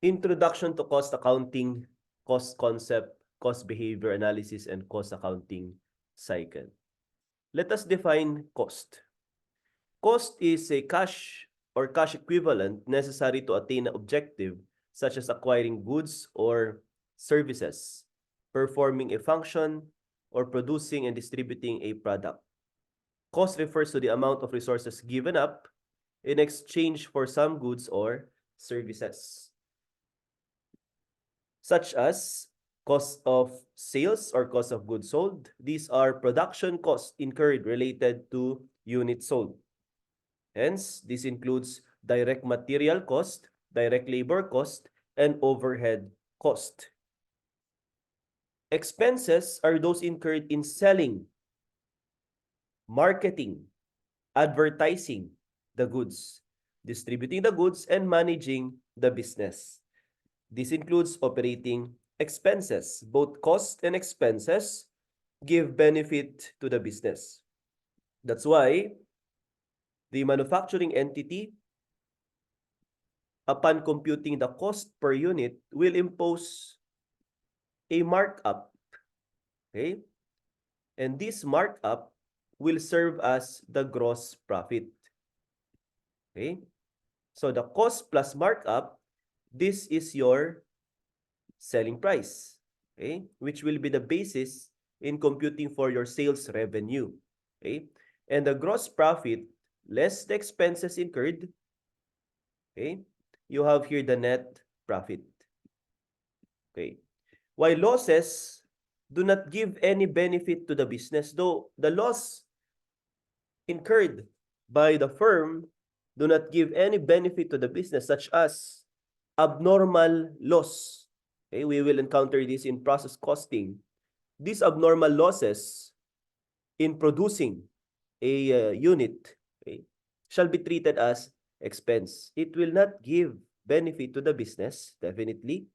Introduction to cost accounting, cost concept, cost behavior analysis, and cost accounting cycle. Let us define cost. Cost is a cash or cash equivalent necessary to attain an objective, such as acquiring goods or services, performing a function, or producing and distributing a product. Cost refers to the amount of resources given up in exchange for some goods or services, such as cost of sales or cost of goods sold. These are production costs incurred related to units sold. Hence, this includes direct material cost, direct labor cost, and overhead cost. Expenses are those incurred in selling, marketing, advertising the goods, distributing the goods, and managing the business. This includes operating expenses. Both cost and expenses give benefit to the business. That's why the manufacturing entity, upon computing the cost per unit, will impose a markup. Okay? And this markup will serve as the gross profit. Okay? So the cost plus markup, this is your selling price. Okay? Which will be the basis in computing for your sales revenue. Okay? And the gross profit less the expenses incurred, okay, you have here the net profit. Okay. While losses do not give any benefit to the business, though the loss incurred by the firm do not give any benefit to the business, such as abnormal loss. Okay, we will encounter this in process costing. These abnormal losses in producing a unit, okay, shall be treated as expense. It will not give benefit to the business, definitely,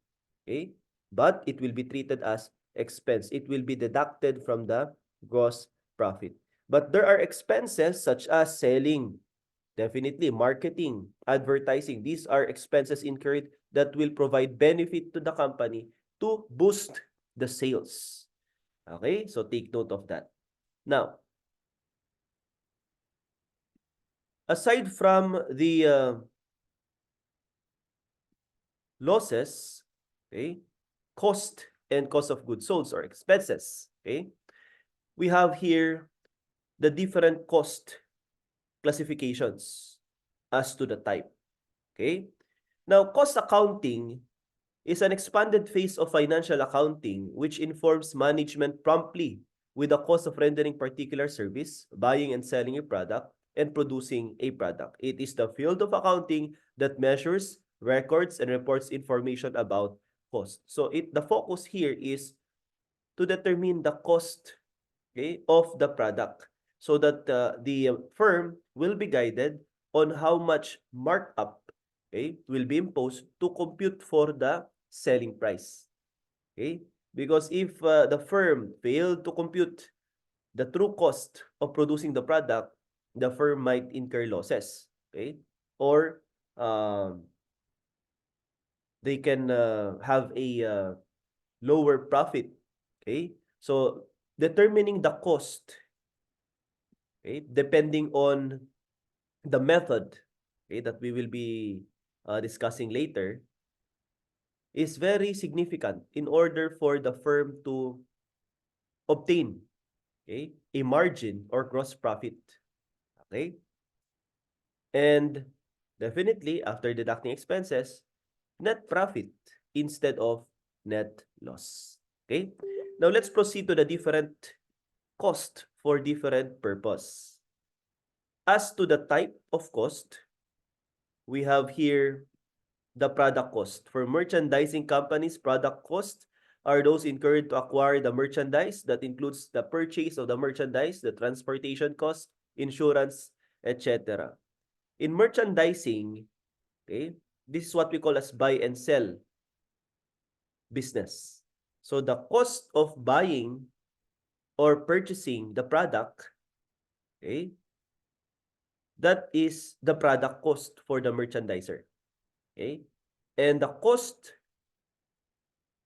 okay, but it will be treated as expense. It will be deducted from the gross profit. But there are expenses such as selling, definitely marketing, advertising. These are expenses incurred that will provide benefit to the company to boost the sales. Okay, so take note of that. Now, aside from the losses, okay, cost and cost of goods sold or expenses, okay, we have here the different cost classifications as to the type. Okay, now cost accounting is an expanded phase of financial accounting which informs management promptly with the cost of rendering particular service, buying and selling a product, and producing a product. It is the field of accounting that measures, records, and reports information about cost. So the focus here is to determine the cost, okay, of the product, so that the firm will be guided on how much markup, okay, will be imposed to compute for the selling price. Okay, because if the firm failed to compute the true cost of producing the product, the firm might incur losses, okay, or they can have a lower profit. Okay, so determining the cost, okay, depending on the method, okay, that we will be discussing later, is very significant in order for the firm to obtain, okay, a margin or gross profit. Okay, and definitely after deducting expenses, net profit instead of net loss. Okay, now let's proceed to the different cost for different purpose. As to the type of cost, we have here the product cost. For merchandising companies, product cost are those incurred to acquire the merchandise. That includes the purchase of the merchandise, the transportation cost, insurance, etc. In merchandising, okay, this is what we call as buy and sell business. So the cost of buying or purchasing the product, okay, that is the product cost for the merchandiser. Okay? And the cost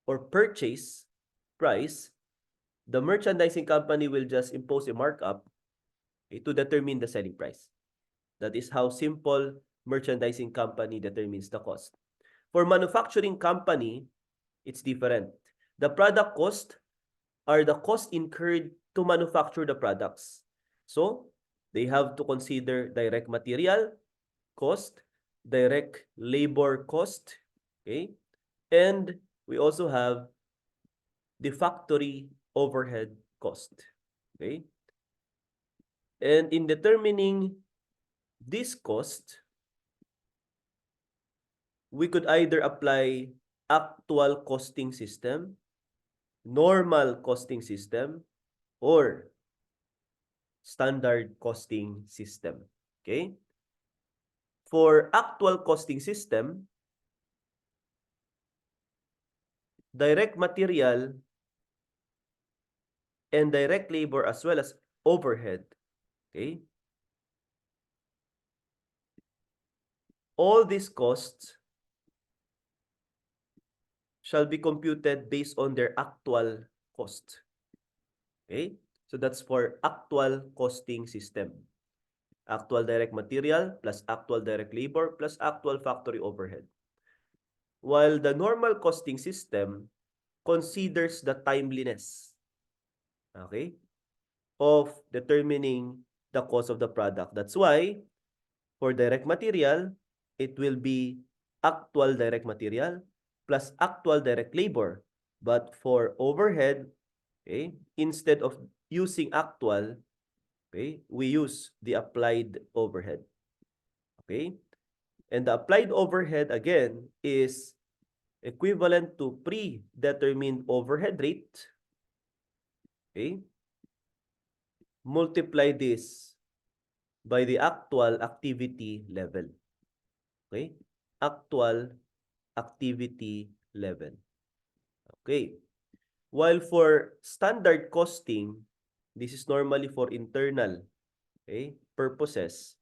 or purchase price, the merchandising company will just impose a markup, okay, to determine the selling price. That is how simple merchandising company determines the cost. For manufacturing company, it's different. The product cost are the cost incurred to manufacture the products. So, they have to consider direct material cost, direct labor cost, okay? And we also have the factory overhead cost, okay? And in determining this cost, we could either apply actual costing system, normal costing system, or standard costing system. Okay? For actual costing system, direct material and direct labor as well as overhead, okay? All these costs shall be computed based on their actual cost. Okay? So that's for actual costing system. Actual direct material plus actual direct labor plus actual factory overhead. While the normal costing system considers the timeliness, okay, of determining the cost of the product. That's why for direct material, it will be actual direct material plus actual direct labor. But for overhead, okay, instead of using actual, okay, we use the applied overhead. Okay? And the applied overhead, again, is equivalent to predetermined overhead rate. Okay? Multiply this by the actual activity level. Okay? Actual activity level. Okay. While for standard costing, this is normally for internal, okay, purposes.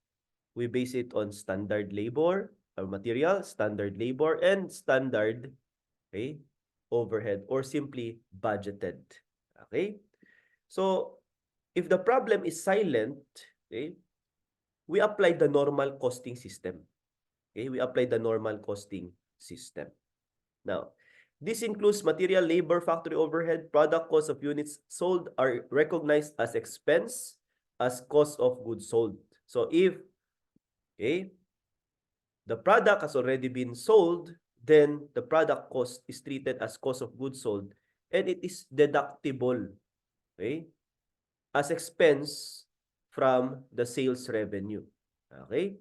We base it on standard labor or material, standard labor, and standard, okay, overhead, or simply budgeted. Okay? So, if the problem is silent, okay, we apply the normal costing system. Okay? We apply the normal costing system. Now, this includes material, labor, factory overhead, product cost of units sold are recognized as expense as cost of goods sold. So if, okay, the product has already been sold, then the product cost is treated as cost of goods sold and it is deductible, okay, as expense from the sales revenue. Okay?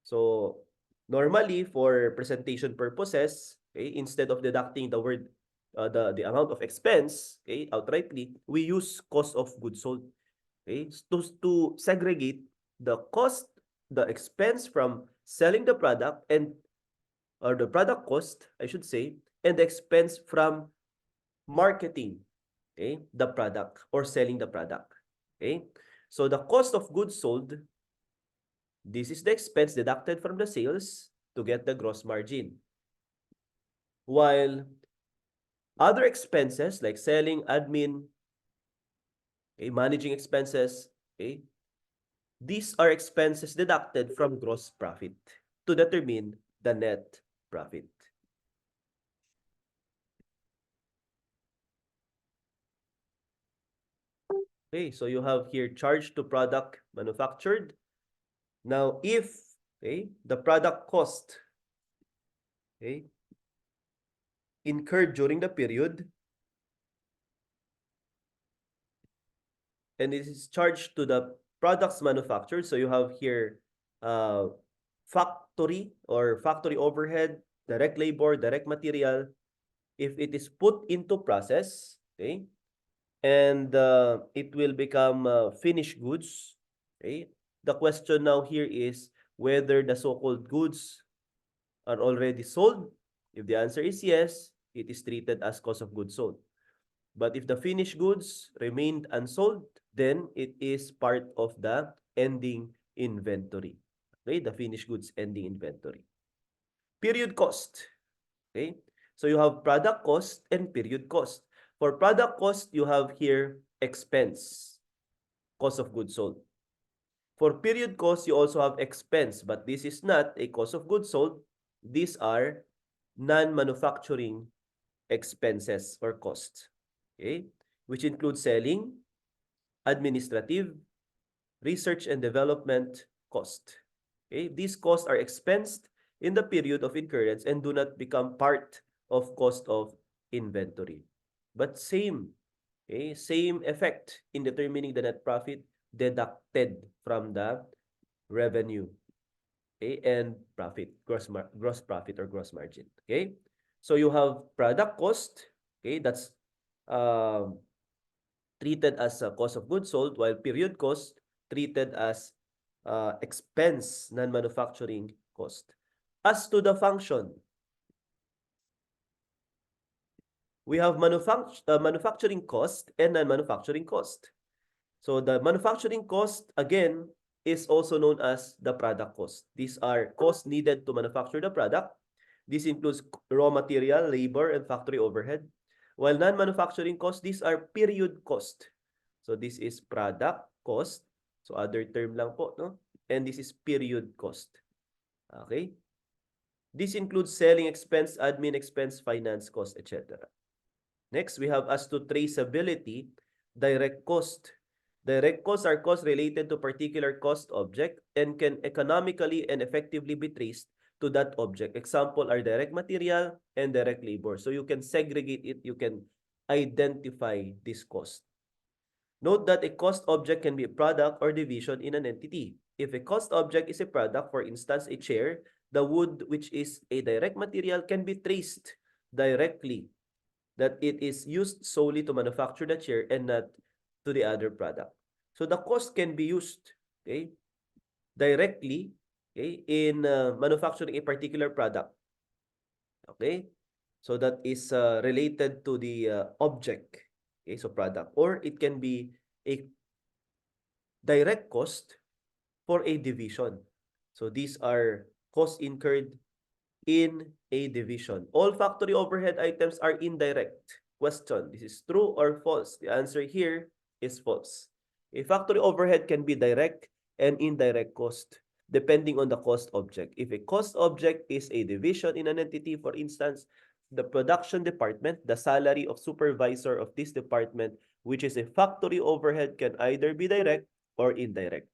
So, normally for presentation purposes, okay, instead of deducting the word the amount of expense, okay, outrightly, we use cost of goods sold, okay, to segregate the cost, the expense from selling the product, and or the product cost, I should say, and the expense from marketing, okay, the product or selling the product. Okay? So the cost of goods sold, this is the expense deducted from the sales to get the gross margin. While other expenses like selling, admin, okay, managing expenses, okay, these are expenses deducted from gross profit to determine the net profit. Okay, so you have here charge to product manufactured. Now, if, okay, the product cost, okay, incurred during the period and it is charged to the products manufactured, so you have here factory or factory overhead, direct labor, direct material. If it is put into process, okay, and it will become finished goods, okay, the question now here is whether the so-called goods are already sold. If the answer is yes, it is treated as cost of goods sold. But if the finished goods remained unsold, then it is part of the ending inventory. Okay, the finished goods ending inventory. Period cost. Okay? So you have product cost and period cost. For product cost, you have here expense, cost of goods sold. For period cost, you also have expense, but this is not a cost of goods sold. These are non-manufacturing expenses or costs, okay? Which include selling, administrative, research and development cost. Okay? These costs are expensed in the period of incurrence and do not become part of cost of inventory. But same, okay, same effect in determining the net profit deducted from the revenue, okay, and profit, gross profit or gross margin. Okay, so you have product cost. Okay, that's um, treated as a cost of goods sold, while period cost treated as expense, non-manufacturing cost. As to the function, we have manufacturing cost and non-manufacturing cost. So the manufacturing cost, again, is also known as the product cost. These are costs needed to manufacture the product. This includes raw material, labor, and factory overhead. While non-manufacturing costs, these are period cost. So this is product cost. So other term lang po, no? And this is period cost. Okay? This includes selling expense, admin expense, finance cost, etc. Next, we have as to traceability, direct cost. Direct costs are costs related to particular cost object and can economically and effectively be traced to that object. Example are direct material and direct labor. So you can segregate it, you can identify this cost. Note that a cost object can be a product or division in an entity. If a cost object is a product, for instance, a chair, the wood, which is a direct material, can be traced directly that it is used solely to manufacture the chair and not to the other product. So the cost can be used, okay, directly, okay, in manufacturing a particular product. Okay, so that is related to the object, okay, so product, or it can be a direct cost for a division. So these are costs incurred in a division. All factory overhead items are indirect. Question, this is true or false? The answer here is false. A factory overhead can be direct and indirect cost depending on the cost object. If a cost object is a division in an entity, for instance, the production department, the salary of supervisor of this department, which is a factory overhead, can either be direct or indirect.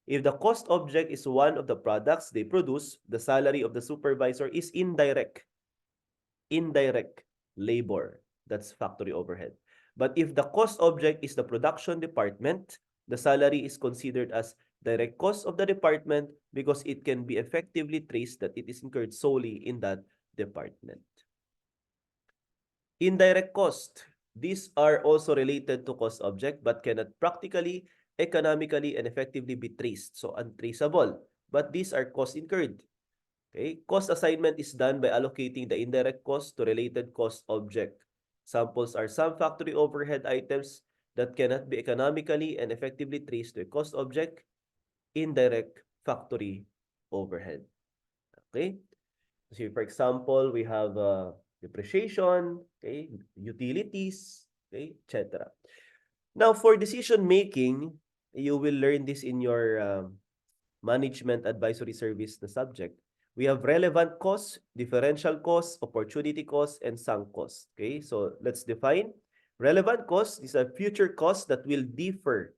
If the cost object is one of the products they produce, the salary of the supervisor is indirect. Indirect labor. That's factory overhead. But if the cost object is the production department, the salary is considered as direct cost of the department because it can be effectively traced that it is incurred solely in that department. Indirect cost. These are also related to cost object but cannot practically, economically, and effectively be traced. So untraceable. But these are costs incurred. Okay? Cost assignment is done by allocating the indirect cost to related cost object. Samples are some factory overhead items that cannot be economically and effectively traced to a cost object, indirect factory overhead. Okay? So for example, we have depreciation, okay, utilities, okay, etc. Now, for decision making, you will learn this in your management advisory service na subject. We have relevant costs, differential costs, opportunity costs, and sunk costs. Okay, so let's define. Relevant costs is a future cost that will differ,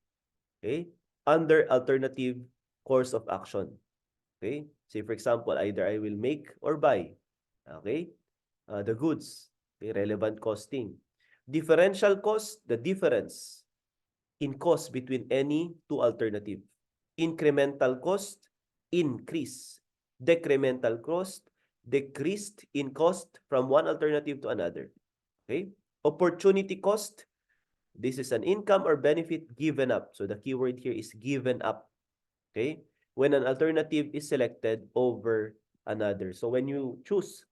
okay, under alternative course of action. Okay, say for example, either I will make or buy, okay, the goods, okay, relevant costing. Differential cost, the difference in cost between any two alternative. Incremental cost, increase. Decremental cost, decreased in cost from one alternative to another. Okay? Opportunity cost, this is an income or benefit given up. So the keyword here is given up. Okay? When an alternative is selected over another. So when you choose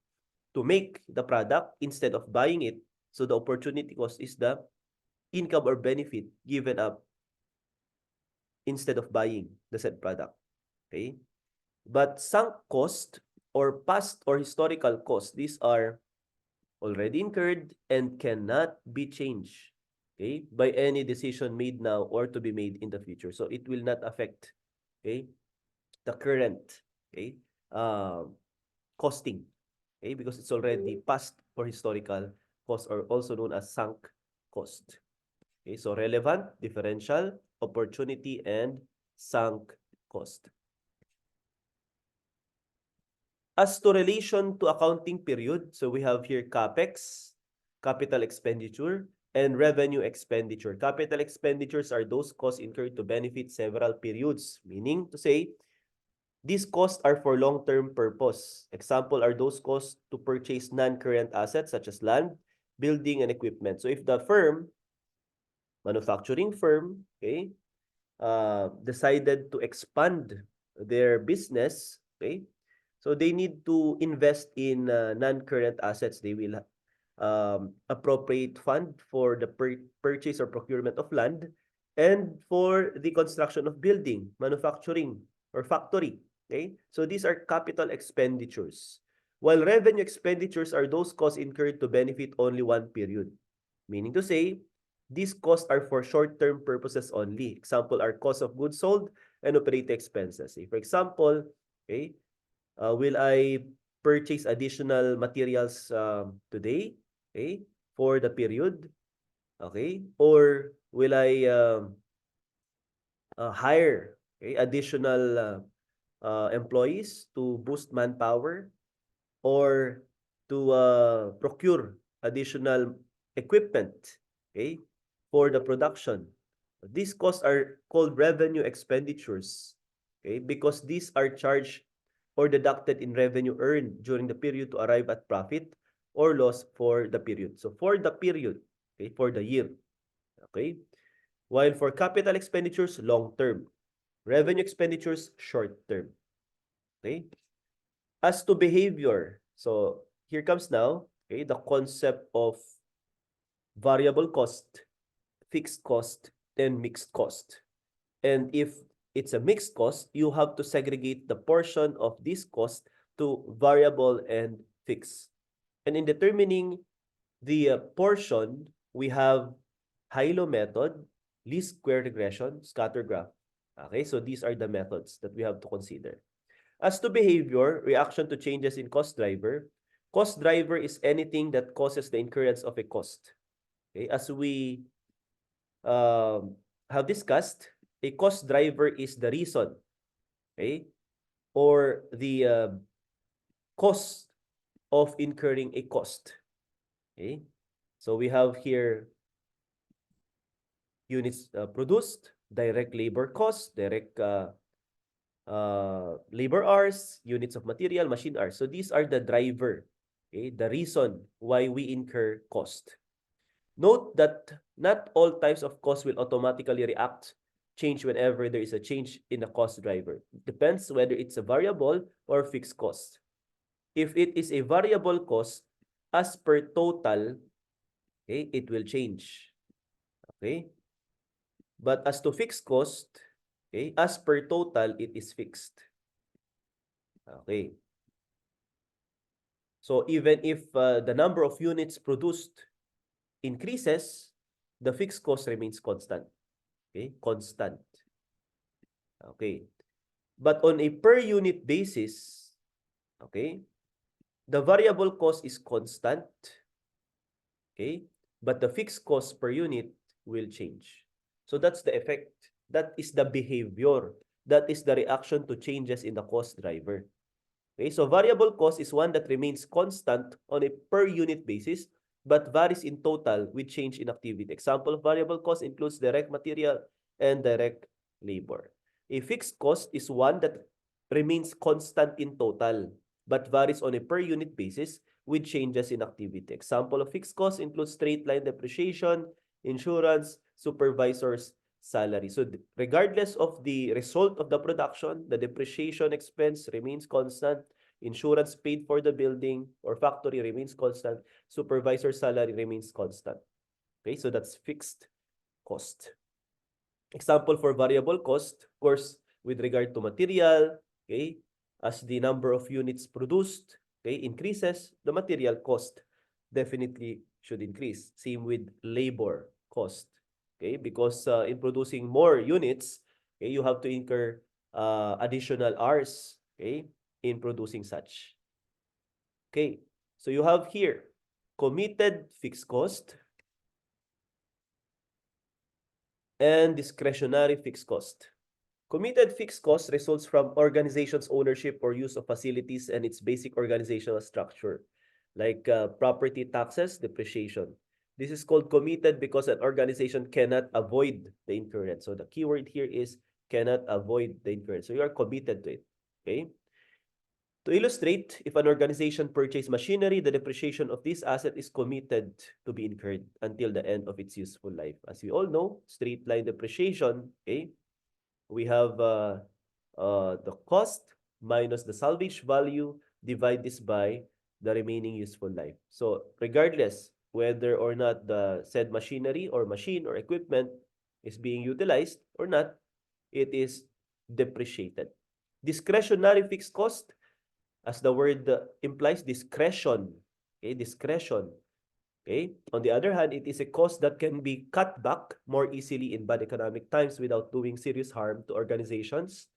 to make the product instead of buying it, so the opportunity cost is the income or benefit given up instead of buying the said product. Okay? But sunk cost or past or historical cost, these are already incurred, and cannot be changed, okay, by any decision made now or to be made in the future. So it will not affect, okay, the current, okay, costing, okay, because it's already past or historical cost, or also known as sunk cost. Okay, so relevant, differential, opportunity, and sunk cost. As to relation to accounting period, so we have here CAPEX, capital expenditure, and revenue expenditure. Capital expenditures are those costs incurred to benefit several periods, meaning to say, these costs are for long-term purpose. Example are those costs to purchase non-current assets such as land, building, and equipment. So if the firm, manufacturing firm, okay, decided to expand their business, okay, so they need to invest in non-current assets. They will appropriate fund for the purchase or procurement of land and for the construction of building, manufacturing, or factory. Okay? So these are capital expenditures. While revenue expenditures are those costs incurred to benefit only one period. Meaning to say, these costs are for short-term purposes only. Example are cost of goods sold and operating expenses. For example, okay, will I purchase additional materials today, okay, for the period, okay, or will I hire, okay, additional employees to boost manpower, or to procure additional equipment, okay, for the production. These costs are called revenue expenditures, okay, because these are charged or deducted in revenue earned during the period to arrive at profit or loss for the period. So for the period, okay, for the year, okay. While for capital expenditures, long term. Revenue expenditures, short term. Okay. As to behavior, so here comes now, okay, the concept of variable cost, fixed cost, and mixed cost. And if it's a mixed cost, you have to segregate the portion of this cost to variable and fixed. And in determining the portion, we have high-low method, least square regression, scatter graph. Okay, so these are the methods that we have to consider. As to behavior, reaction to changes in cost driver is anything that causes the incurrence of a cost. Okay, as we have discussed, a cost driver is the reason, okay, or the cost of incurring a cost. Okay, so we have here units produced, direct labor cost, direct labor hours, units of material, machine hours. So these are the driver, okay, the reason why we incur cost. Note that not all types of cost will automatically change whenever there is a change in the cost driver. It depends whether it's a variable or fixed cost. If it is a variable cost, as per total, okay, it will change. Okay? But as to fixed cost, okay, as per total, it is fixed. Okay. So even if the number of units produced increases, the fixed cost remains constant. Okay, constant. Okay. But on a per unit basis, okay, the variable cost is constant. Okay, but the fixed cost per unit will change. So that's the effect. That is the behavior. That is the reaction to changes in the cost driver. Okay, so variable cost is one that remains constant on a per unit basis but varies in total with change in activity. Example of variable cost includes direct material and direct labor. A fixed cost is one that remains constant in total but varies on a per unit basis with changes in activity. Example of fixed cost includes straight line depreciation, insurance, supervisors, salary. So regardless of the result of the production, the depreciation expense remains constant, insurance paid for the building or factory remains constant, supervisor salary remains constant. Okay, so that's fixed cost. Example for variable cost, of course, with regard to material, okay, as the number of units produced, okay, increases, the material cost definitely should increase. Same with labor cost. Okay, because in producing more units, okay, you have to incur additional hours, okay, in producing such. Okay, so you have here committed fixed cost and discretionary fixed cost. Committed fixed cost results from organization's ownership or use of facilities and its basic organizational structure, like property taxes, depreciation. This is called committed because an organization cannot avoid the incurrence. So the keyword here is cannot avoid the incurrence. So you are committed to it. Okay. To illustrate, if an organization purchased machinery, the depreciation of this asset is committed to be incurred until the end of its useful life. As we all know, straight line depreciation, okay, we have the cost minus the salvage value, divide this by the remaining useful life. So regardless whether or not the said machinery or machine or equipment is being utilized or not, it is depreciated. Discretionary fixed cost, as the word implies, discretion. Okay, discretion. Okay. On the other hand, it is a cost that can be cut back more easily in bad economic times without doing serious harm to organizations'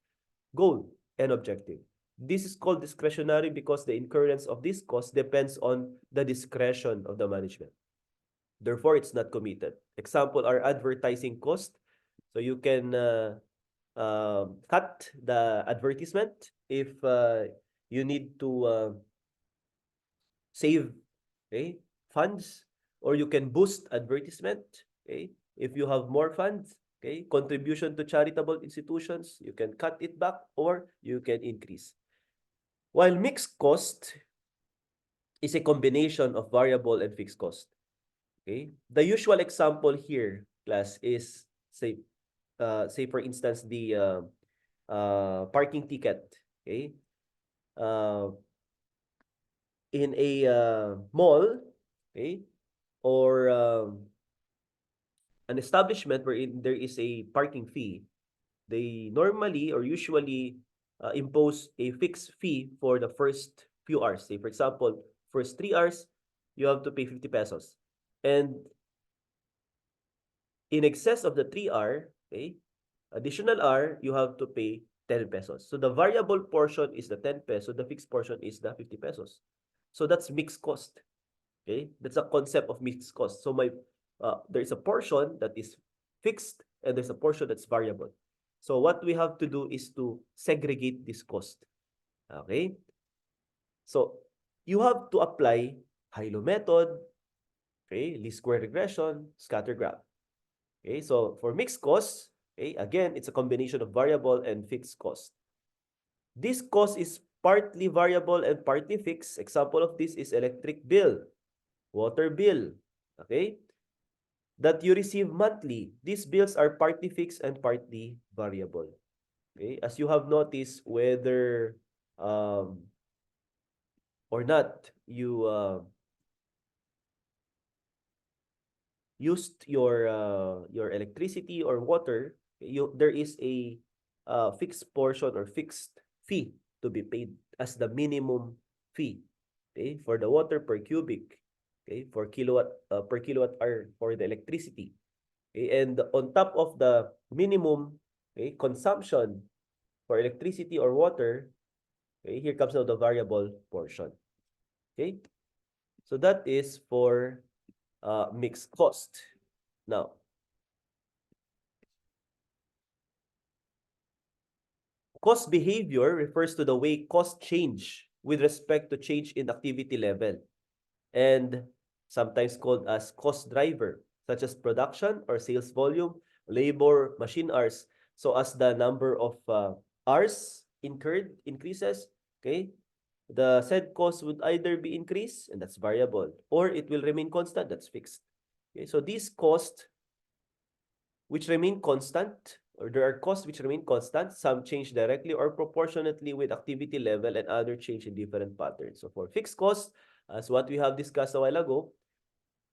goal and objective. This is called discretionary because the incurrence of this cost depends on the discretion of the management. Therefore, it's not committed. Example are advertising cost. So you can cut the advertisement if you need to save, okay, funds, or you can boost advertisement, okay, if you have more funds. Okay, contribution to charitable institutions, you can cut it back or you can increase. While mixed cost is a combination of variable and fixed cost. Okay, the usual example here, class, is say for instance the parking ticket. Okay, uh, in a mall, okay, or an establishment wherein there is a parking fee, they normally or usually impose a fixed fee for the first few hours. Say, for example, first 3 hours, you have to pay 50 pesos. And in excess of the 3 hour, okay, additional hour, you have to pay 10 pesos. So the variable portion is the 10 pesos, the fixed portion is the 50 pesos. So that's mixed cost. Okay, that's a concept of mixed cost. So there is a portion that is fixed and there's a portion that's variable. So what we have to do is to segregate this cost. Okay, so you have to apply high-low method, okay, least square regression, scatter graph. Okay, so for mixed costs, okay, again, it's a combination of variable and fixed cost. This cost is partly variable and partly fixed. Example of this is electric bill, water bill, okay, that you receive monthly. These bills are partly fixed and partly variable. Okay, as you have noticed, whether or not you used your electricity or water, there is a fixed portion or fixed fee to be paid as the minimum fee. Okay, for the water per cubic, okay, for kilowatt per kilowatt hour for the electricity. Okay, and on top of the minimum, okay, consumption for electricity or water, okay, here comes now the variable portion. Okay, so that is for mixed cost. Now, cost behavior refers to the way costs change with respect to change in activity level, and sometimes called as cost driver, such as production or sales volume, labor, machine hours. So as the number of hours incurred increases, okay, the said cost would either be increased, and that's variable, or it will remain constant, that's fixed. Okay, so these costs which remain constant, or there are costs which remain constant, some change directly or proportionately with activity level and other change in different patterns. So for fixed costs, as what we have discussed a while ago,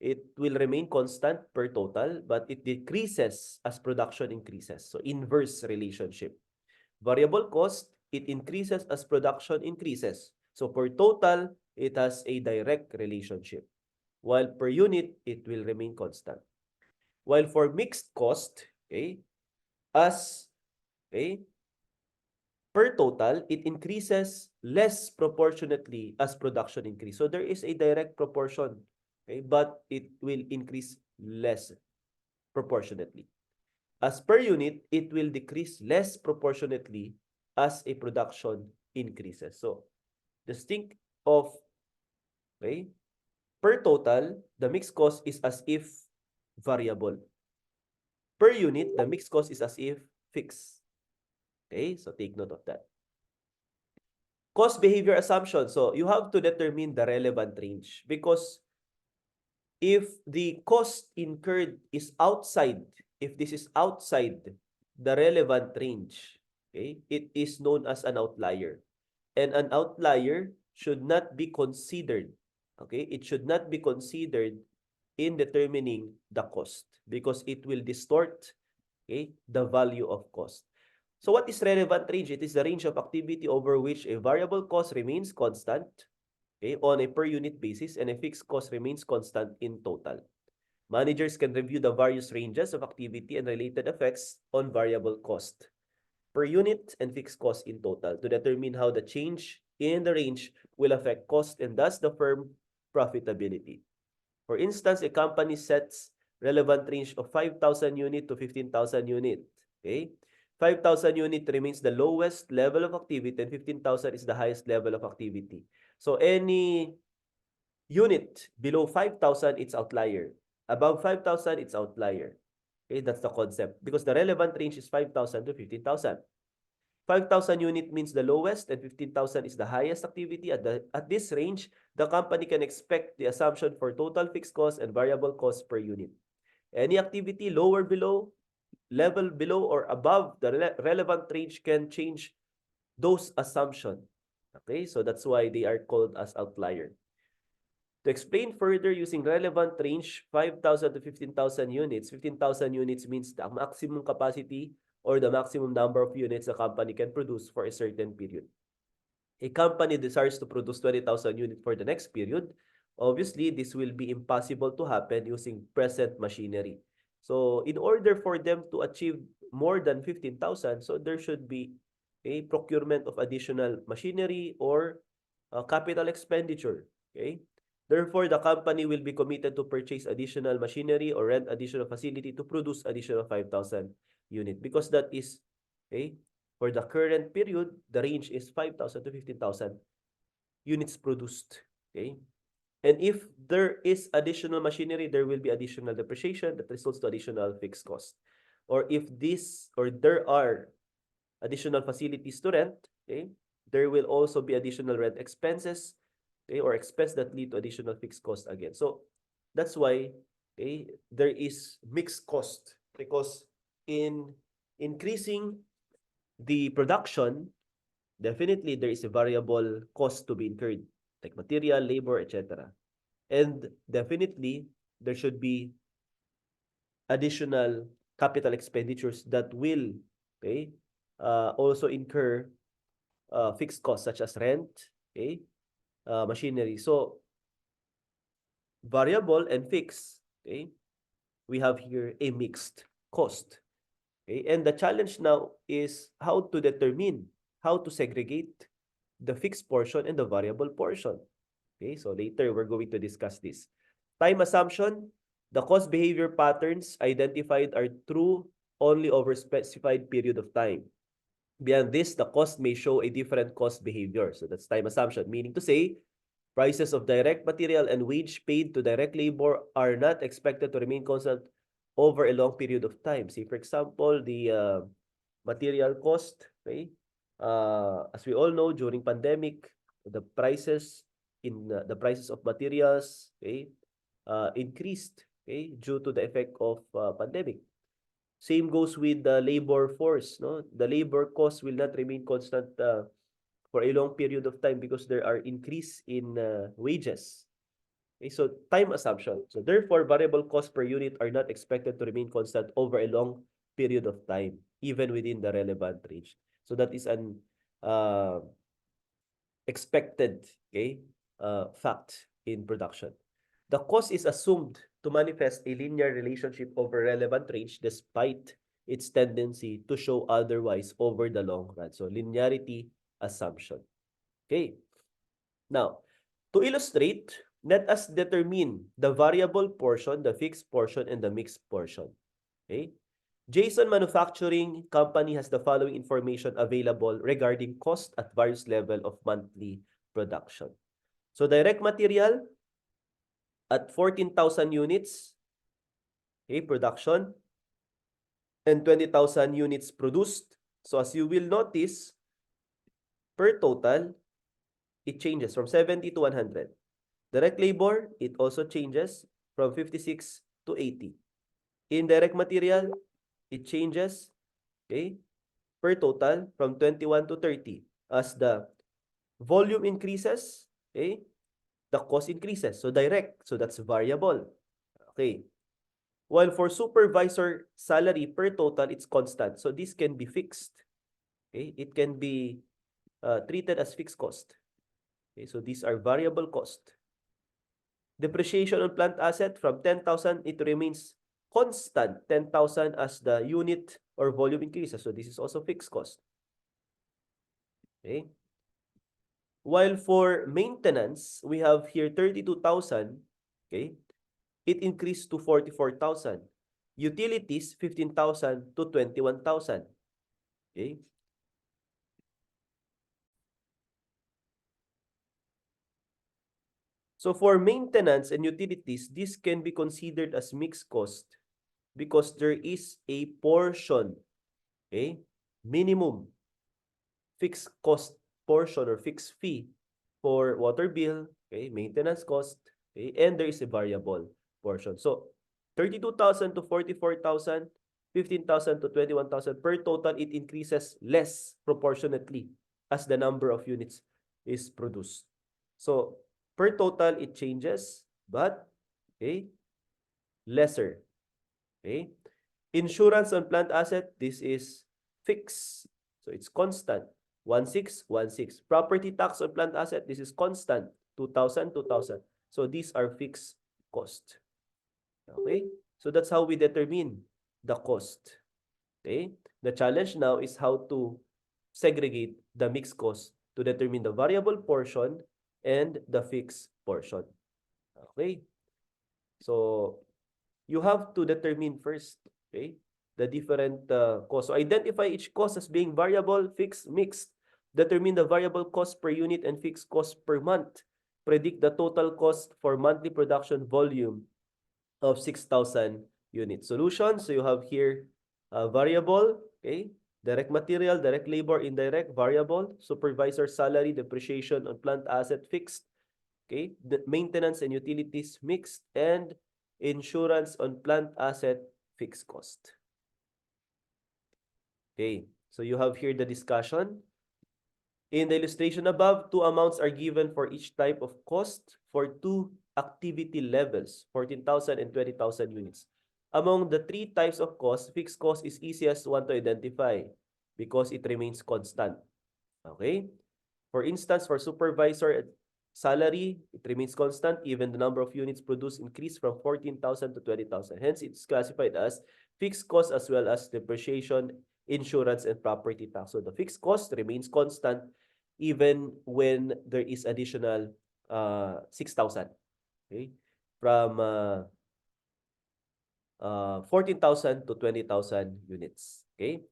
it will remain constant per total, but it decreases as production increases. So inverse relationship. Variable cost, it increases as production increases. So per total, it has a direct relationship. while per unit, it will remain constant. While for mixed cost, okay, as okay, per total, it increases less proportionately as production increase. So there is a direct proportion, okay, but it will increase less proportionately. As per unit, it will decrease less proportionately as a production increases. So just think of, okay, per total, the mixed cost is as if variable. Per unit, the mixed cost is as if fixed. Okay, so take note of that. Cost behavior assumption. So you have to determine the relevant range because if the cost incurred is outside, if this is outside the relevant range, okay, it is known as an outlier. And an outlier should not be considered, okay? It should not be considered in determining the cost because it will distort, okay, the value of cost. So what is relevant range? It is the range of activity over which a variable cost remains constant, okay, on a per unit basis and a fixed cost remains constant in total. Managers can review the various ranges of activity and related effects on variable cost per unit and fixed cost in total to determine how the change in the range will affect cost and thus the firm profitability. For instance, a company sets relevant range of 5,000 unit to 15,000 unit. Okay? 5,000 unit remains the lowest level of activity and 15,000 is the highest level of activity. So any unit below 5,000, it's outlier. Above 5,000, it's outlier. Okay, that's the concept. Because the relevant range is 5,000 to 15,000. 5,000 unit means the lowest and 15,000 is the highest activity. At this range, the company can expect the assumption for total fixed cost and variable cost per unit. Any activity lower below, level below or above the relevant range can change those assumptions. Okay, so that's why they are called as outlier. To explain further using relevant range 5,000 to 15,000 units, 15,000 units means the maximum capacity or the maximum number of units a company can produce for a certain period. A company desires to produce 20,000 units for the next period. Obviously, this will be impossible to happen using present machinery. So in order for them to achieve more than 15,000, so there should be a procurement of additional machinery or capital expenditure. Okay. Therefore, the company will be committed to purchase additional machinery or rent additional facility to produce additional 5,000 unit because that is, okay, for the current period, the range is 5,000 to 15,000 units produced. Okay. And if there is additional machinery, there will be additional depreciation that results to additional fixed cost. Or if this or there are additional facilities to rent, okay, there will also be additional rent expenses, okay, or expense that lead to additional fixed cost again. So that's why, okay, there is mixed cost because in increasing the production, definitely there is a variable cost to be incurred, like material, labor, etc. And definitely there should be additional capital expenditures that will, okay, also incur fixed costs such as rent, okay, machinery. So variable and fixed, okay, we have here a mixed cost. Okay, and the challenge now is how to determine, how to segregate the fixed portion and the variable portion. Okay, so later we're going to discuss this. Time assumption, the cost behavior patterns identified are true only over specified period of time. Beyond this, the cost may show a different cost behavior. So that's time assumption, meaning to say, prices of direct material and wage paid to direct labor are not expected to remain constant over a long period of time. See, for example, the material cost, okay? As we all know, during pandemic, the prices the prices of materials, okay, increased, okay, due to the effect of pandemic. Same goes with the labor force, no? The labor cost will not remain constant for a long period of time because there are increase in wages. Okay, so time assumption. So therefore, variable cost per unit are not expected to remain constant over a long period of time, even within the relevant range. So that is an expected, okay, fact in production. the cost is assumed to manifest a linear relationship over relevant range despite its tendency to show otherwise over the long run. So, linearity assumption. Okay. Now, to illustrate, let us determine the variable portion, the fixed portion, and the mixed portion. Okay. Jason Manufacturing Company has the following information available regarding cost at various level of monthly production. So, direct material at 14,000 units, okay, production, and 20,000 units produced. So, as you will notice, per total, it changes from 70 to 100. Direct labor, it also changes from 56 to 80. Indirect material, it changes, okay, per total from 21 to 30. As the volume increases, okay, the cost increases. So direct, so that's variable. Okay. While for supervisor salary per total, it's constant. So this can be fixed. Okay, it can be treated as fixed cost. Okay, so these are variable cost. Depreciation on plant asset from 10,000, it remains constant 10,000 as the unit or volume increases. So this is also fixed cost. Okay. While for maintenance, we have here 32,000. Okay. It increased to 44,000. Utilities, 15,000 to 21,000. Okay. So for maintenance and utilities, this can be considered as mixed cost because there is a portion, okay, minimum fixed cost portion or fixed fee for water bill, okay, maintenance cost, okay, and there is a variable portion. So 32,000 to 44,000, 15,000 to 21,000 per total, it increases less proportionately as the number of units is produced. So per total, it changes, but okay, lesser. Okay. Insurance on plant asset, this is fixed. So it's constant. 1616. Property tax on plant asset, this is constant. 2,000, 2,000. So these are fixed cost. Okay? So that's how we determine the cost. Okay? The challenge now is how to segregate the mixed cost to determine the variable portion and the fixed portion. Okay? So you have to determine first, okay, the different costs. So identify each cost as being variable, fixed, mixed. Determine the variable cost per unit and fixed cost per month. Predict the total cost for monthly production volume of 6,000 units. Solution, so you have here variable, okay, direct material, direct labor, indirect, variable, supervisor salary, depreciation on plant asset, fixed, okay, the maintenance and utilities, mixed, and insurance on plant asset, fixed cost. Okay, so you have here the discussion. In the illustration above, two amounts are given for each type of cost for two activity levels, 14,000 and 20,000 units. Among the three types of cost, fixed cost is easiest one to identify because it remains constant. Okay? For instance, for supervisor salary, it remains constant even the number of units produced increased from 14,000 to 20,000. Hence, it's classified as fixed cost as well as depreciation, insurance, and property tax. So the fixed cost remains constant even when there is additional 6,000. Okay? From 14,000 to 20,000 units. Okay?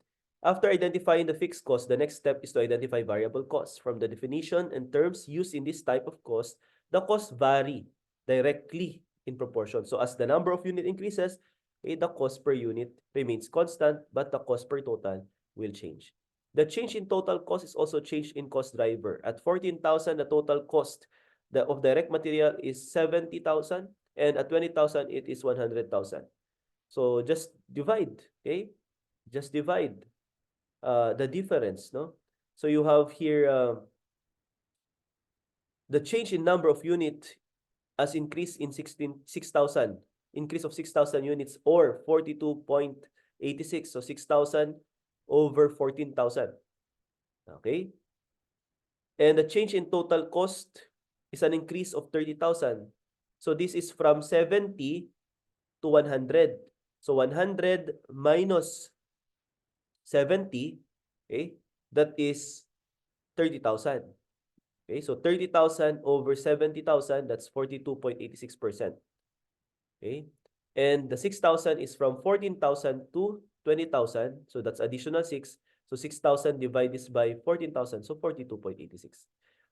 After identifying the fixed cost, the next step is to identify variable costs. From the definition and terms used in this type of cost, the costs vary directly in proportion. So as the number of unit increases, the cost per unit remains constant, but the cost per total will change. The change in total cost is also change in cost driver. At 14,000, the total cost of direct material is 70,000, and at 20,000, it is 100,000. So just divide, okay? Just divide the difference, no? So you have here the change in number of unit as increase in 6,000, increase of 6,000 units or 42.86. So 6,000 over 14,000. Okay? And the change in total cost is an increase of 30,000. So this is from 70 to 100. So 100 minus 70, okay, that is 30,000. Okay, so 30,000 over 70,000, that's 42.86%. Okay, and the 6,000 is from 14,000 to 20,000, so that's additional 6. So 6,000 divided by 14,000, so 42.86.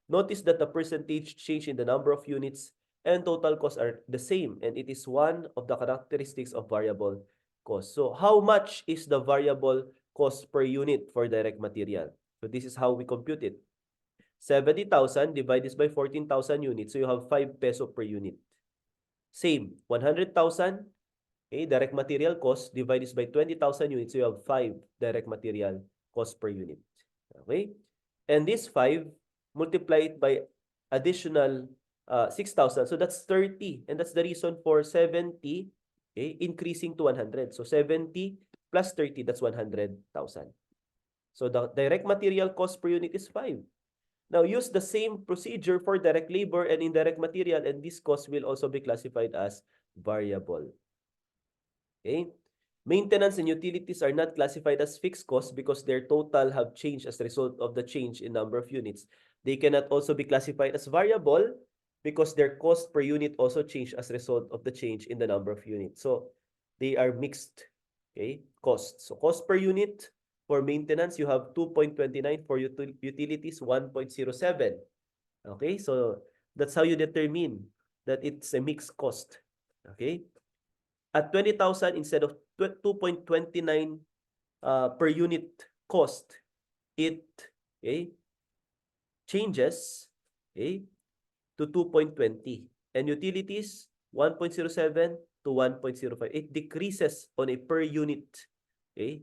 Notice that the percentage change in the number of units and total costs are the same, and it is one of the characteristics of variable cost. So how much is the variable cost per unit for direct material? So this is how we compute it. 70,000 divided by 14,000 units, so you have 5 peso per unit. Same, 100,000, okay, direct material cost divided by 20,000 units, so you have 5 direct material cost per unit. Okay? And this 5 multiplied by additional 6,000, so that's 30. And that's the reason for 70, okay, increasing to 100. So 70 plus 30, that's 100,000. So the direct material cost per unit is 5. Now, use the same procedure for direct labor and indirect material, and this cost will also be classified as variable. Okay? Maintenance and utilities are not classified as fixed costs because their total have changed as a result of the change in number of units. They cannot also be classified as variable because their cost per unit also changed as a result of the change in the number of units. So they are mixed, okay, costs. So cost per unit for maintenance, you have 2.29, for utilities 1.07. Okay, so that's how you determine that it's a mixed cost. Okay, at 20,000 instead of 2.29 per unit cost, it, okay, changes, okay, to 2.20, and utilities 1.07 to 1.05. It decreases on a per unit, okay,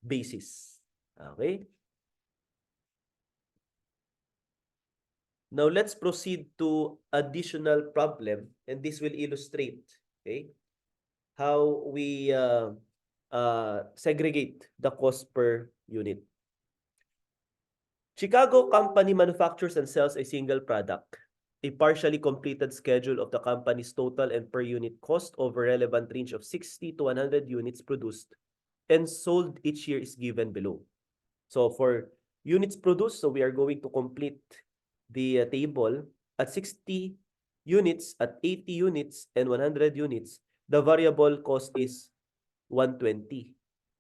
basis. Okay. Now let's proceed to additional problem, and this will illustrate, okay, how we segregate the cost per unit. Chicago company manufactures and sells a single product. A partially completed schedule of the company's total and per unit cost over relevant range of 60 to 100 units produced and sold each year is given below. So for units produced, so we are going to complete the table at 60 units, at 80 units, and 100 units. The variable cost is 120.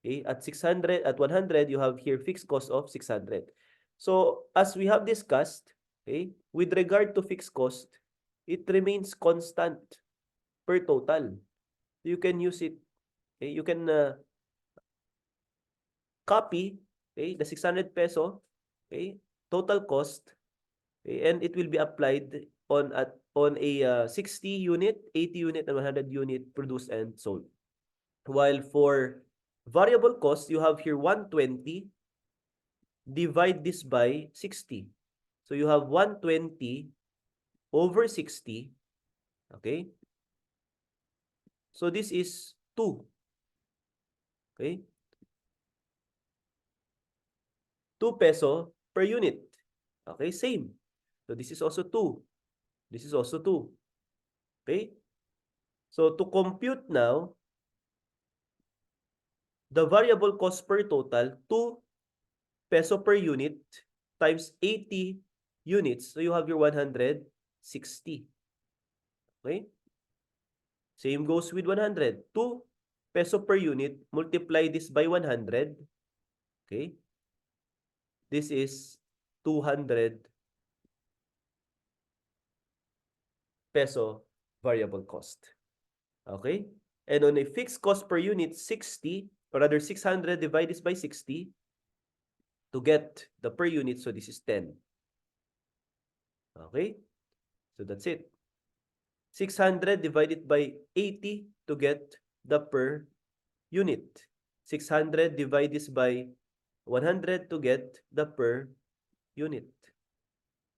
Okay, at 600, at 100, you have here fixed cost of 600. So as we have discussed, okay, with regard to fixed cost, it remains constant per total. You can use it. Okay, you can copy, okay, the 600 peso, okay, total cost, okay, and it will be applied on a 60 unit, 80 unit, and 100 unit produced and sold. While for variable cost, you have here 120, divide this by 60. So you have 120 over 60, okay? So this is 2, okay? 2 peso per unit. Okay, same. So this is also 2. This is also 2. Okay? So to compute now, the variable cost per total, 2 peso per unit times 80 units. So you have your 160. Okay? Same goes with 100. 2 peso per unit, multiply this by 100. Okay? This is 200 peso variable cost. Okay? And on a fixed cost per unit, 60, or rather 600 divided by 60 to get the per unit. So this is 10. Okay? So that's it. 600 divided by 80 to get the per unit. 600 divided by 100 to get the per unit.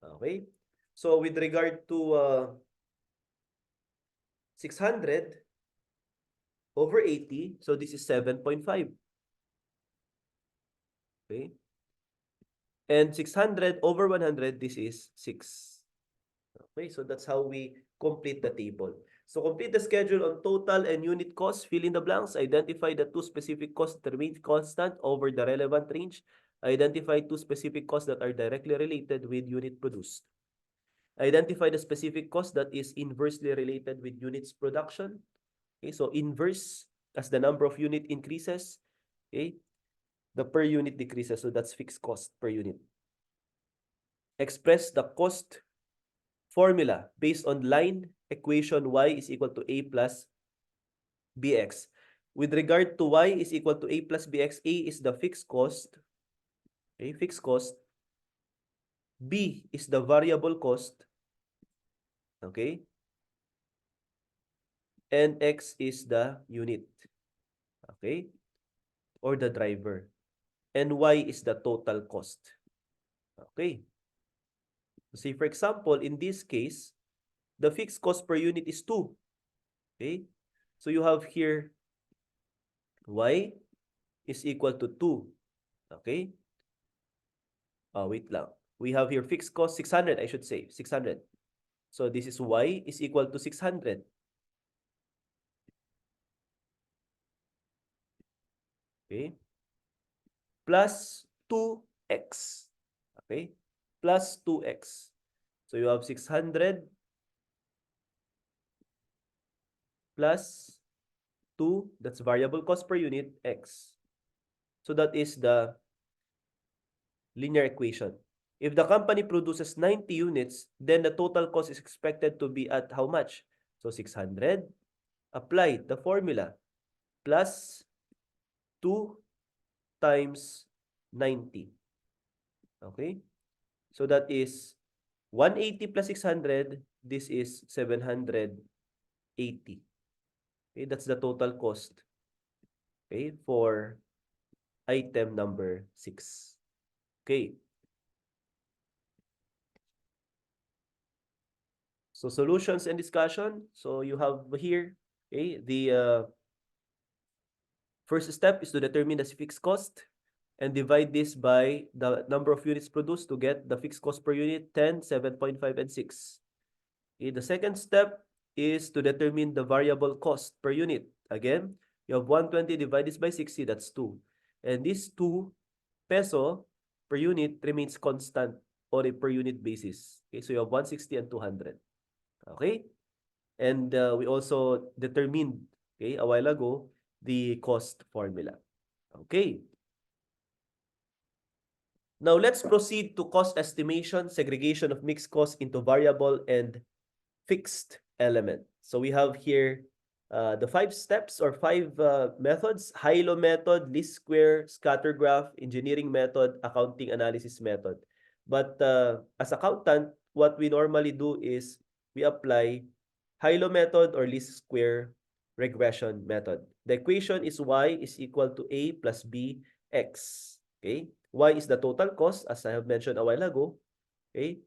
Okay? So with regard to 600 over 80, so this is 7.5. Okay? And 600 over 100, this is 6. Okay, so that's how we complete the table. So complete the schedule on total and unit cost. Fill in the blanks. Identify the two specific costs that remain constant over the relevant range. Identify two specific costs that are directly related with unit produced. Identify the specific cost that is inversely related with units production. Okay, so inverse, as the number of unit increases, okay, the per unit decreases. So that's fixed cost per unit. Express the cost formula based on line equation y is equal to a plus bx. With regard to y is equal to a plus bx, a is the fixed cost, okay, fixed cost, b is the variable cost, okay, and x is the unit, okay, or the driver, and y is the total cost, okay. Say for example, in this case, the fixed cost per unit is 2, okay. So you have here y is equal to 2, okay. Wait lang. We have here fixed cost 600, I should say, 600. So this is y is equal to 600. Okay? Plus 2x. Okay? Plus 2x. So you have 600 plus 2, that's variable cost per unit, x. So that is the linear equation. If the company produces 90 units, then the total cost is expected to be at how much? So 600, apply the formula, plus 2 times 90. Okay? So that is 180 plus 600. This is 780. Okay? That's the total cost, okay, for item number 6. Okay. So solutions and discussion. So you have here, okay, the first step is to determine the fixed cost and divide this by the number of units produced to get the fixed cost per unit, 10, 7.5, and 6. Okay, the second step is to determine the variable cost per unit. Again, you have 120 divided by 60, that's 2. And this 2 peso per unit remains constant on a per unit basis. Okay, so you have 160 and 200. Okay? And we also determined, okay, a while ago, the cost formula. Okay. Now let's proceed to cost estimation, segregation of mixed costs into variable and fixed element. So we have here the 5 steps or 5 methods: high-low method, least square, scatter graph, engineering method, accounting analysis method. But as accountant, what we normally do is we apply high-low method or least square regression method. The equation is y is equal to a plus b x. Okay? Y is the total cost, as I have mentioned a while ago. Okay?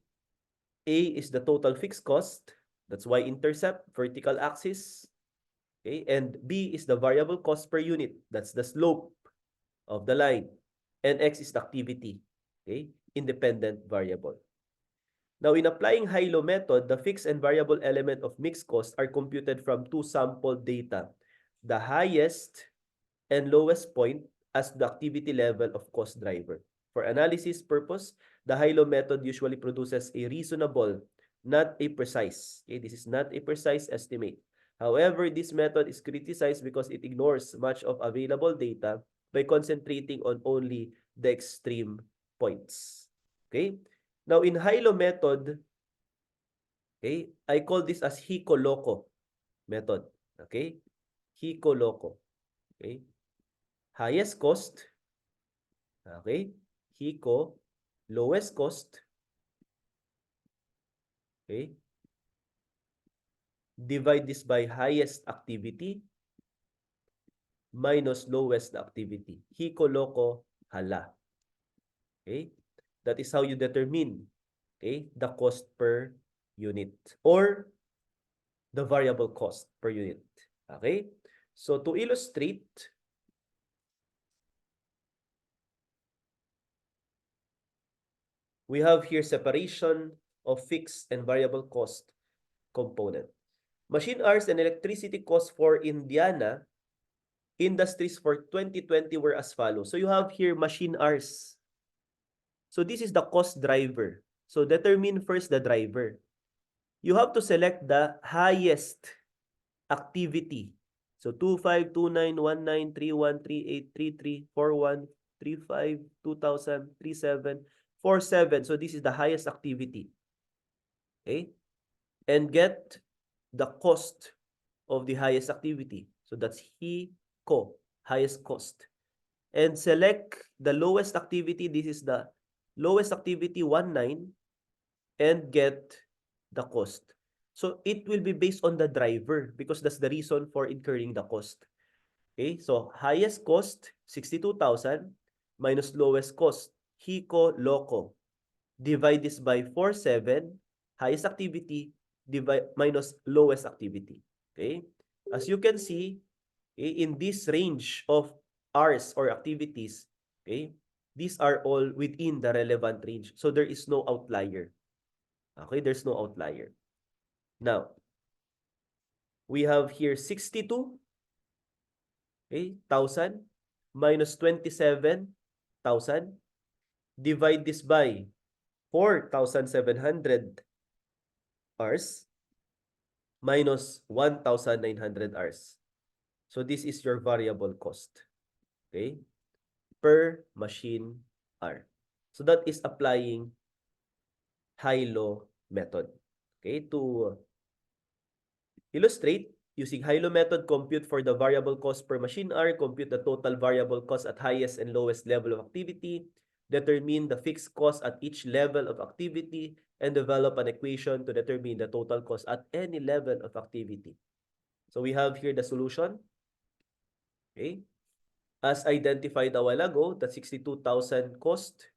A is the total fixed cost. That's y-intercept, vertical axis. Okay? And B is the variable cost per unit. That's the slope of the line. And X is the activity. Okay? Independent variable. Now, in applying high-low method, the fixed and variable element of mixed cost are computed from 2 sample data. The highest and lowest point as the activity level of cost driver. For analysis purpose, the high-low method usually produces a reasonable, not a precise. Okay, this is not a precise estimate. However, this method is criticized because it ignores much of available data by concentrating on only the extreme points. Okay? Now, in high-low method, okay, I call this as Hiko-Loko method. Okay? Hiko-Loko. Okay? Highest cost, okay, Hiko, lowest cost, okay, divide this by highest activity minus lowest activity. Hiko, loko, hala. Okay, that is how you determine, okay, the cost per unit or the variable cost per unit. Okay, so to illustrate, we have here separation of fixed and variable cost component. Machine hours and electricity costs for Indiana industries for 2020 were as follows. So you have here machine hours. So this is the cost driver. So determine first the driver. You have to select the highest activity. So 252919313833413520003747. So this is the highest activity. Okay? And get the cost of the highest activity. So that's HICO, highest cost. And select the lowest activity. This is the lowest activity 19 and get the cost. So it will be based on the driver because that's the reason for incurring the cost. Okay, so highest cost 62,000 minus lowest cost HICO LOCO. Divide this by 47, highest activity divide minus lowest activity. Okay, as you can see, okay, in this range of hours or activities, okay, these are all within the relevant range. So there is no outlier. Okay, there's no outlier. Now, we have here 62, okay, 1,000 minus 27,000. Divide this by 4,700 hours minus 1,900 hours. So this is your variable cost, okay, per machine hour. So that is applying high-low method. Okay, to illustrate, using high-low method, compute for the variable cost per machine hour, compute the total variable cost at highest and lowest level of activity, determine the fixed cost at each level of activity, and develop an equation to determine the total cost at any level of activity. So we have here the solution. Okay. As identified a while ago, the 62,000 cost,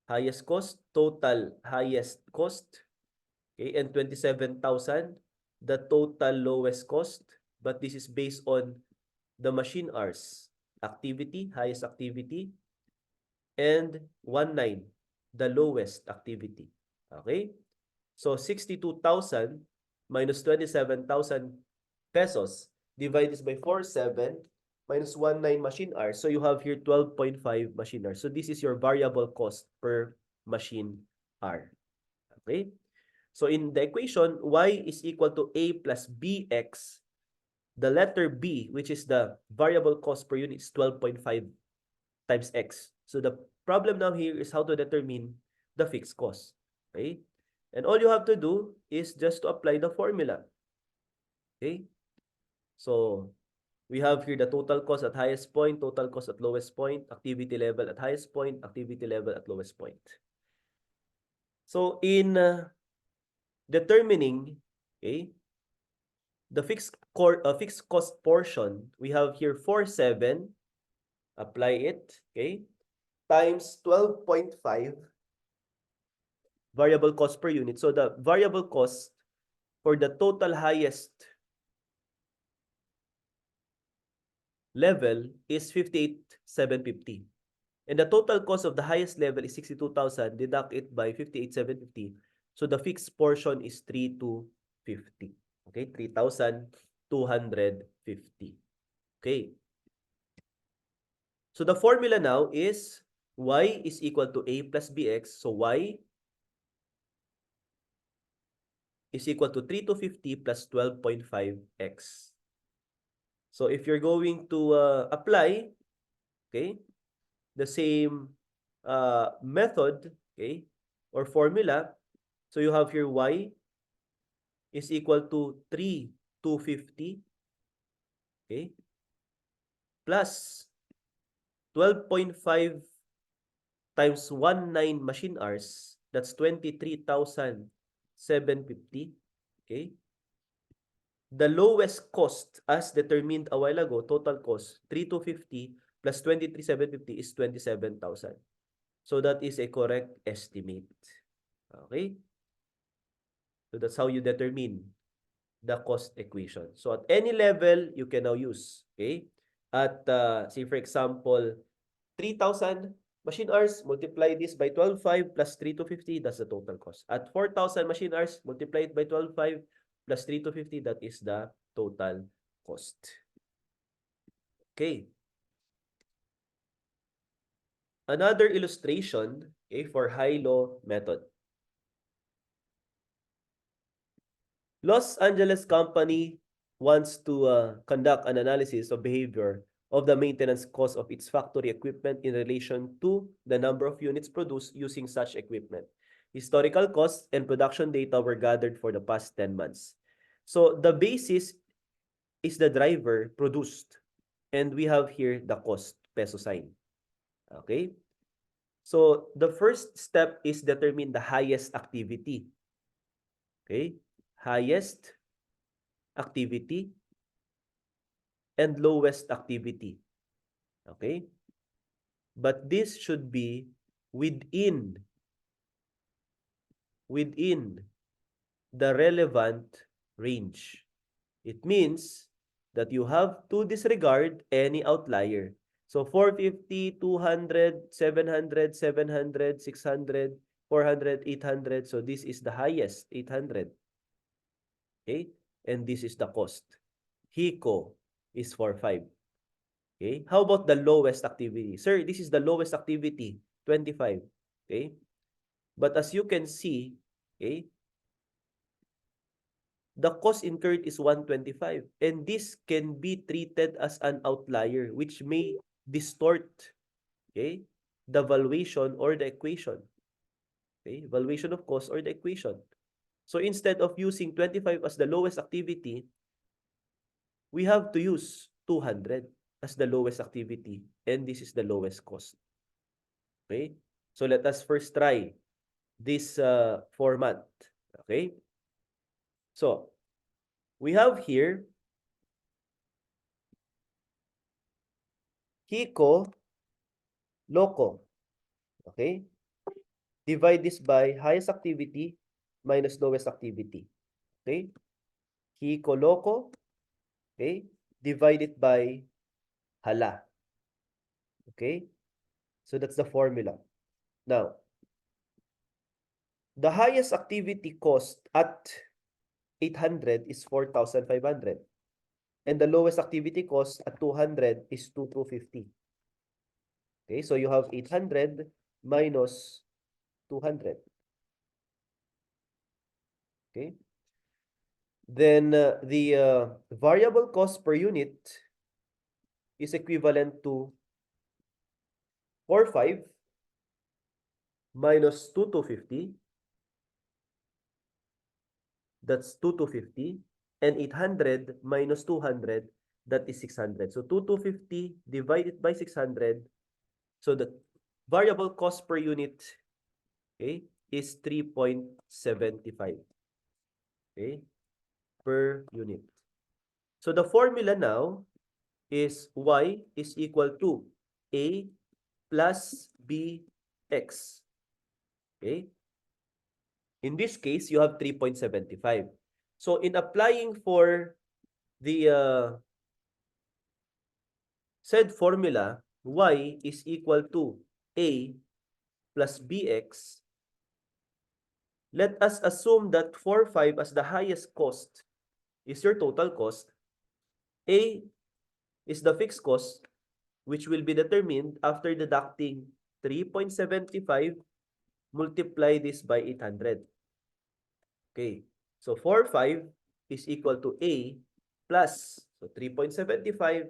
highest cost, total highest cost, okay, and 27,000, the total lowest cost, but this is based on the machine hours, activity, highest activity, and 19, the lowest activity. Okay? So 62,000 minus 27,000 pesos divided by 47 minus 19 machine hours. So you have here 12.5 machine hours. So this is your variable cost per machine hour. Okay? So in the equation, y is equal to a plus bx. The letter b, which is the variable cost per unit, is 12.5 times x. So the problem now here is how to determine the fixed cost. Okay? And all you have to do is just to apply the formula. Okay? So we have here the total cost at highest point, total cost at lowest point, activity level at highest point, activity level at lowest point. So in determining, okay, the fixed cost portion, we have here 47, apply it, okay, times 12.5 variable cost per unit. So the variable cost for the total highest level is 58,750. And the total cost of the highest level is 62,000. Deduct it by 58,750. So the fixed portion is 3,250. Okay, 3,250. Okay. So the formula now is y is equal to a plus bx. So y is equal to 3,250 plus 12.5x. So if you're going to apply, okay, the same method, okay, or formula, so you have here y is equal to 3,250, okay, plus 12.5 times 19 machine hours, that's 23,750, okay. The lowest cost as determined a while ago, total cost, 3,250 plus 23,750 is 27,000. So that is a correct estimate. Okay? So that's how you determine the cost equation. So at any level, you can now use. Okay? At, say for example, 3,000 machine hours, multiply this by 12.5 plus 3,250, that's the total cost. At 4,000 machine hours, multiply it by 12.5 plus 3,250, that is the total cost. Okay. Another illustration, okay, for high-low method. Los Angeles company wants to conduct an analysis of behavior of the maintenance cost of its factory equipment in relation to the number of units produced using such equipment. Historical costs and production data were gathered for the past 10 months. So the basis is the driver produced, and we have here the cost, peso sign. Okay? So the first step is determine the highest activity. Okay? Highest activity and lowest activity. Okay? But this should be within the relevant range. It means that you have to disregard any outlier. So 450, 200, 700, 700, 600, 400, 800. So this is the highest, 800. Okay? And this is the cost. HICO is 4.5. Okay? How about the lowest activity? Sir, this is the lowest activity, 25. Okay? But as you can see, okay, the cost incurred is 125. And this can be treated as an outlier, which may distort, okay, the valuation or the equation. Okay? Valuation of cost or the equation. So instead of using 25 as the lowest activity, we have to use 200 as the lowest activity, and this is the lowest cost. Okay? So let us first try this format. Okay? So, we have here HICO, LOCO. Okay? Divide this by highest activity minus lowest activity. Okay? HICO, LOCO. Okay? Divide it by hala. Okay? So that's the formula. Now, the highest activity cost at 800 is 4,500. And the lowest activity cost at 200 is 2,250. Okay, so you have 800 minus 200. Okay. Then the variable cost per unit is equivalent to 4,500 minus 2,250. That's 2,250. And 800 minus 200, that is 600. So 2,250 divided by 600. So the variable cost per unit, okay, is 3.75. Okay, per unit. So the formula now is y is equal to a plus bx. Okay? In this case, you have 3.75. So in applying for the said formula, y is equal to a plus bx. Let us assume that 4,500 as the highest cost is your total cost. A is the fixed cost, which will be determined after deducting 3.75, multiply this by 800. Okay, so 4,500 is equal to A plus, so 3.75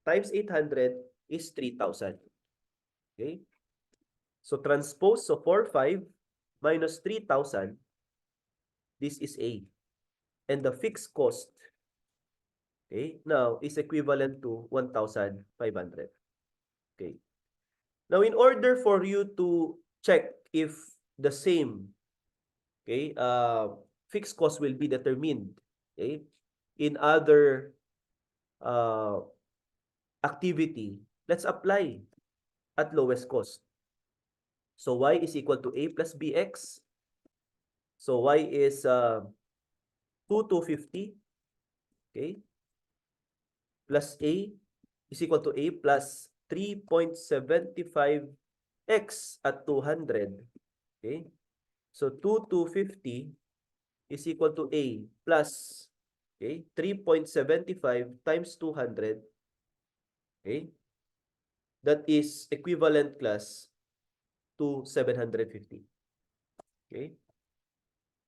times 800 is 3,000. Okay, so transpose, so 4,500 minus 3,000, this is A. And the fixed cost, okay, now is equivalent to 1,500. Okay. Now, in order for you to check if the same, okay, fixed cost will be determined, okay, in other activity, let's apply at lowest cost. So y is equal to a plus bx. So y is 2,250, okay, plus a is equal to a plus 3.75x. X at 200, okay? So 2,250 is equal to A plus, okay, 3.75 times 200, okay? That is equivalent class to 750, okay?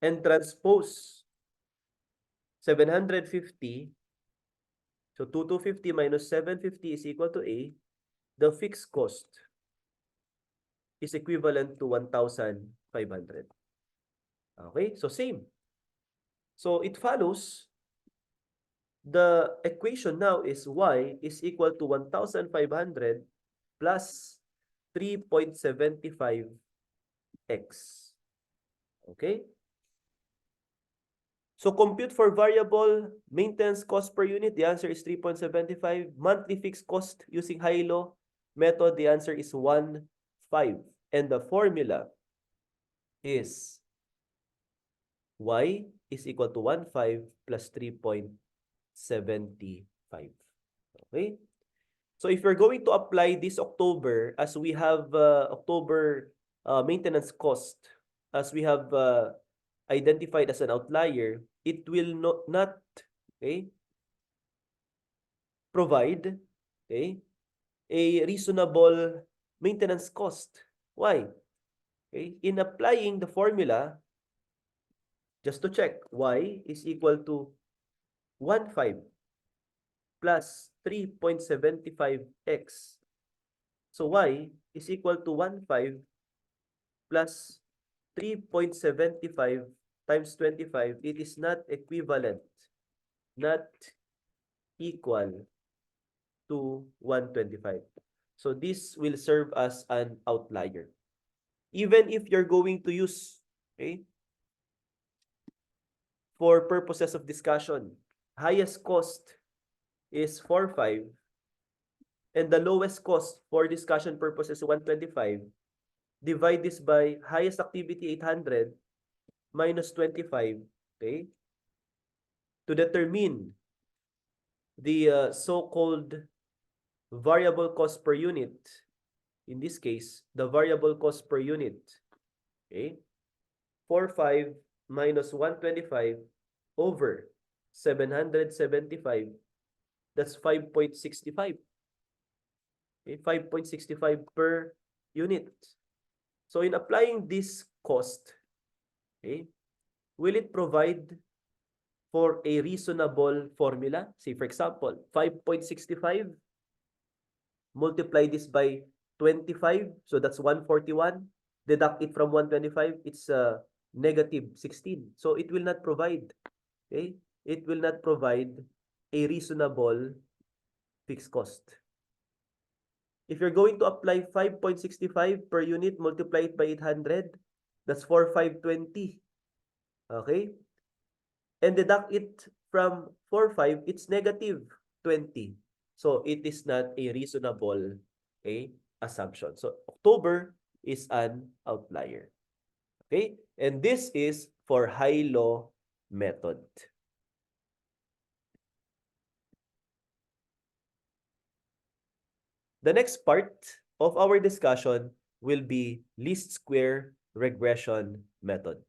And transpose 750, so 2,250 minus 750 is equal to A. The fixed cost is equivalent to 1,500. Okay, so same. So it follows the equation now is y is equal to 1,500 plus 3.75x. Okay? So compute for variable maintenance cost per unit. The answer is 3.75. Monthly fixed cost using high-low method. The answer is 1.5. And the formula is y is equal to 1.5 plus 3.75. Okay? So if you're going to apply this October, as we have October maintenance cost, as we have identified as an outlier, it will not okay, provide, okay, a reasonable maintenance cost. Why? Okay, in applying the formula, just to check, y is equal to 1.5 plus 3.75x. So y is equal to 1.5 plus 3.75 times 25. It is not equivalent, not equal to 125. So this will serve as an outlier. Even if you're going to use, okay, for purposes of discussion, highest cost is 4.5 and the lowest cost for discussion purposes is 125. Divide this by highest activity 800 minus 25, okay, to determine the so-called variable cost per unit. In this case, the variable cost per unit, okay, 4.5 minus 125 over 775, that's 5.65. Okay, 5.65 per unit. So in applying this cost, okay, will it provide for a reasonable formula? Say for example, 5.65, multiply this by 25, so that's 141. Deduct it from 125, it's negative 16. So it will not provide, okay? It will not provide a reasonable fixed cost. If you're going to apply 5.65 per unit, multiply it by 800, that's 4,520. Okay? And deduct it from 4.5, it's negative 20. So it is not a reasonable, okay, assumption. So October is an outlier. Okay? And this is for high-low method. The next part of our discussion will be least square regression method.